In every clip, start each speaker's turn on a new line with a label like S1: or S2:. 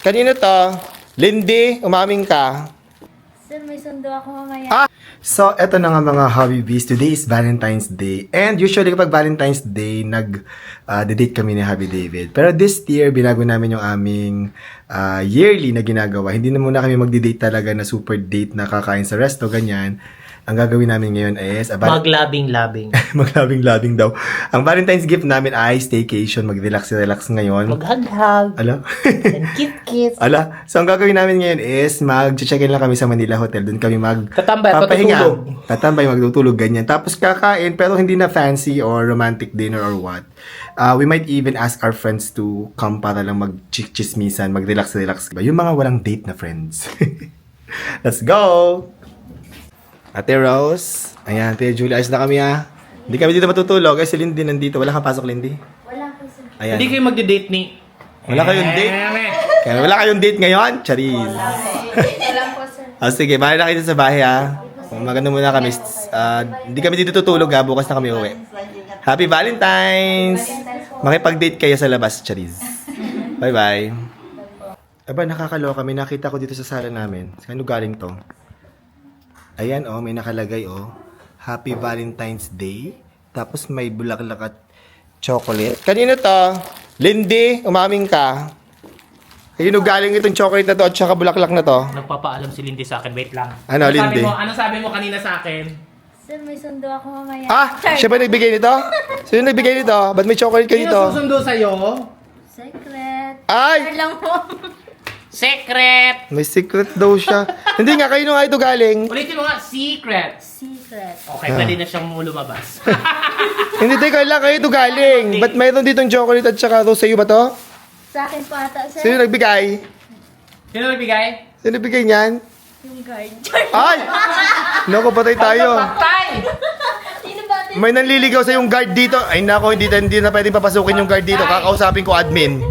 S1: Kanino to? Lindy, umaming ka.
S2: Sir, may sundo ako mamaya.
S1: So, eto na nga mga hobby bees. Today is Valentine's Day. And usually kapag Valentine's Day, date kami ni Hubby David. Pero this year, binago namin yung aming yearly na ginagawa. Hindi na muna kami magdi-date talaga na super date na kakain sa resto, ganyan. Ang gagawin namin ngayon is...
S3: Maglabing-labing.
S1: Maglabing-labing daw. Ang Valentine's gift namin ay staycation. Mag-relax ngayon.
S3: Maghag-hag.
S1: Ala?
S3: And kiss-kiss.
S1: Ala? So, ang gagawin namin ngayon is mag-check-in lang kami sa Manila Hotel. Doon kami
S3: Tatambay, patutulog.
S1: Tatambay, magtutulog, ganyan. Tapos kakain, pero hindi na fancy or romantic dinner or what. We might even ask our friends to come para lang mag-chismisan, mag-relax. Yung mga walang date na friends. Let's go! Ate Rose, ayan, Ate Julie, ayos na kami ha. Hindi kami dito matutulog. Si Lindy nandito. Wala kang pasok, Lindy?
S2: Wala po, sir.
S1: Ayan.
S3: Hindi kayo magde-date ni...
S1: Wala kayong date? Kaya wala kayong date ngayon? Charis.
S2: Wala po, sir.
S1: Sige, bahala na kayo sa bahay ha. Maganda muna kami. Hindi kami dito tutulog ha. Bukas na kami uwi. Happy Valentine's! Makipag-date kayo sa labas, Charis. Bye-bye. Aba, nakakaloka. May nakita ko dito sa sala namin. Saan galing to? Ayan, oh, may nakalagay, oh. Happy Valentine's Day. Tapos may bulaklak at chocolate. Kanino to? Lindy, umaming ka. Kanino galing itong chocolate na to at saka bulaklak na to?
S3: Nagpapaalam si Lindy sa akin. Wait lang.
S1: Ano, Lindy?
S3: Anong sabi mo kanina sa akin?
S2: Sir, may sundo ako mamaya.
S1: Siya ba nagbigay nito? Sino nagbigay nito? Ba't may chocolate ka
S3: Sino
S1: dito?
S3: susundo sa'yo?
S2: Secret.
S1: Ay!
S2: Sir lang po.
S3: Secret!
S1: May secret daw siya. Hindi nga, kanino nga ito galing?
S3: Ulitin mo nga, secret.
S2: Secret.
S3: Okay, pwede na siyang lumabas.
S1: Hindi, teka lang, kayo ito galing. Ba't mayroon ditong chocolate at saka rose? Sa'yo ba to?
S2: Sa akin po ata, sir.
S1: Sino nagbigay?
S3: Sino nagbigay?
S1: Sino nagbigay niyan?
S2: Yung guard.
S1: Ay! Naku, patay tayo.
S3: Patay!
S2: Sino ba ito?
S1: May nanliligaw sa yung guard dito. Ay nako, hindi na pwedeng papasukin yung guard dito. Kakausapin ko admin.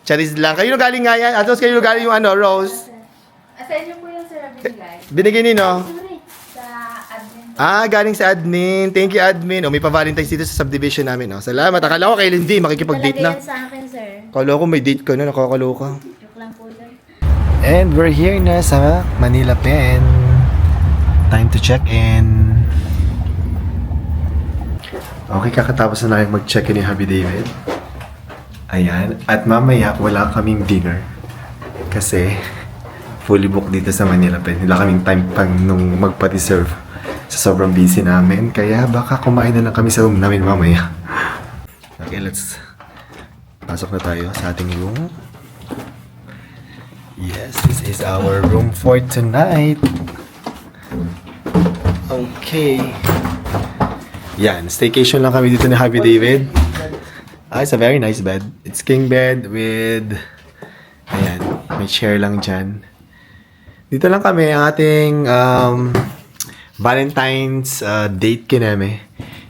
S1: Charis lang. Kayo na galing nga yan. Atos kayo na galing yung ano, Rose.
S2: Sa inyo po yung sir binigay.
S1: Binigay nino?
S2: Sorry. Sa admin.
S1: Galing sa admin. Thank you, admin. May pa-Valentine's dito sa subdivision namin. Salamat. Akala ko kay Lindy, makikipag-date
S2: Talaga
S1: na.
S2: yan sa akin, sir.
S1: Akala ko may date ka na, nakakaloka.
S2: Joke lang po, sir.
S1: And we're here na sa Manila Pen. Time to check in. Okay, kakatapos na namin mag-check-in ni Hubby David. Ayan. At mamaya, wala kaming dinner. Kasi, fully booked dito sa Manila Pen. Wala kaming time pang nung magpa-deserve sa sobrang busy namin. Kaya baka kumain na lang kami sa room namin mamaya. Okay, let's pasok na tayo sa ating room. Yes, this is our room for tonight. Okay. Yan, staycation lang kami dito ni Hubby David. It's a very nice bed. It's king bed with... Ayan, may chair lang dyan. Dito lang kami ang ating Valentine's date kineme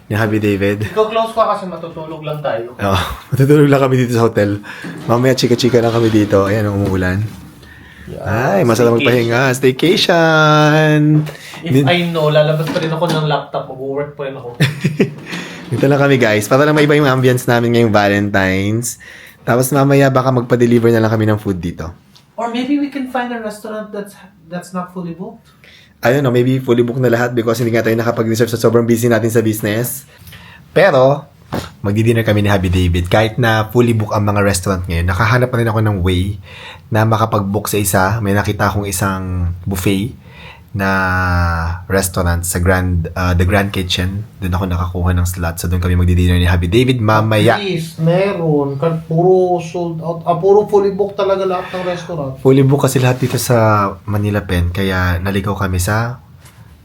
S1: ni Hubby David.
S3: Ikaw close ka kasi matutulog lang tayo.
S1: Oo, matutulog lang kami dito sa hotel. Mamaya chika-chika lang kami dito. Ayan, umuulan. Ay, masarap magpahinga. Staycation!
S3: If I know, lalabas pa rin ako ng laptop. Mag-work pa rin ako.
S1: Dito lang kami guys. Para lang maiba yung ambience namin ngayong Valentine's. Tapos mamaya baka magpa-deliver na lang kami ng food dito.
S3: Or maybe we can find a restaurant that's not fully booked.
S1: I don't know, maybe fully booked na lahat because hindi nga tayo nakapag-reserve sa sobrang busy natin sa business. Pero, magdi-dinner kami ni Hubby David. Kahit na fully book ang mga restaurant ngayon, nakahanap pa rin ako ng way na makapag-book sa isa. May nakita akong isang buffet na restaurant sa The Grand Kitchen. Doon ako nakakuha ng slot. So doon kami magdi-dinner ni Hubby David mamaya.
S3: Please, meron. Puro sold out. Puro fully booked talaga lahat ng restaurant.
S1: Fully book kasi lahat dito sa Manila Pen. Kaya naligaw kami sa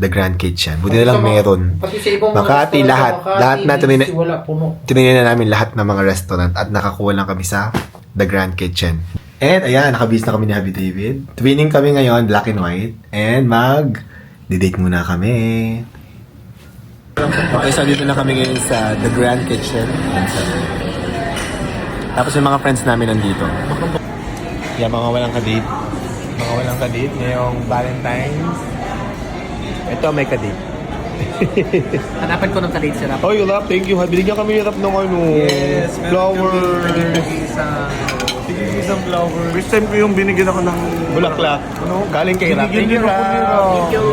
S1: The Grand Kitchen. Buti na lang meron.
S3: Pati sa ibang
S1: Makati,
S3: restaurant,
S1: lahat.
S3: Makati,
S1: Lahat na
S3: wala, puno.
S1: tinignan na namin lahat ng mga restaurant at nakakuha lang kami sa The Grand Kitchen. And ayan, nakabis na kami ni Hubby David. Twinning kami ngayon, black and white. And mag-date muna kami. Okay, so dito na kami ngayon sa The Grand Kitchen. Tapos yung mga friends namin nandito. Yan, mga walang kadate. Mga walang kadate ngayong Valentine's. Ito may kadate.
S4: Hanapan ko ng talit sirap.
S1: Oh, you love, thank you. Binigyan kami ni Rap ng ano, flower.
S3: Isang flower. First time ko yung binigyan ako ng
S1: Bulaklak. Ano? Galing kay Rap. Thank you, Rap.
S4: Thank you.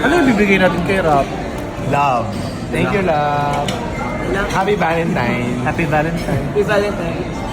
S3: Ano yung bibigay natin kay Rap?
S1: Love. Thank you, love. Happy Valentine's.
S4: Happy Valentine's.
S2: Happy Valentine's.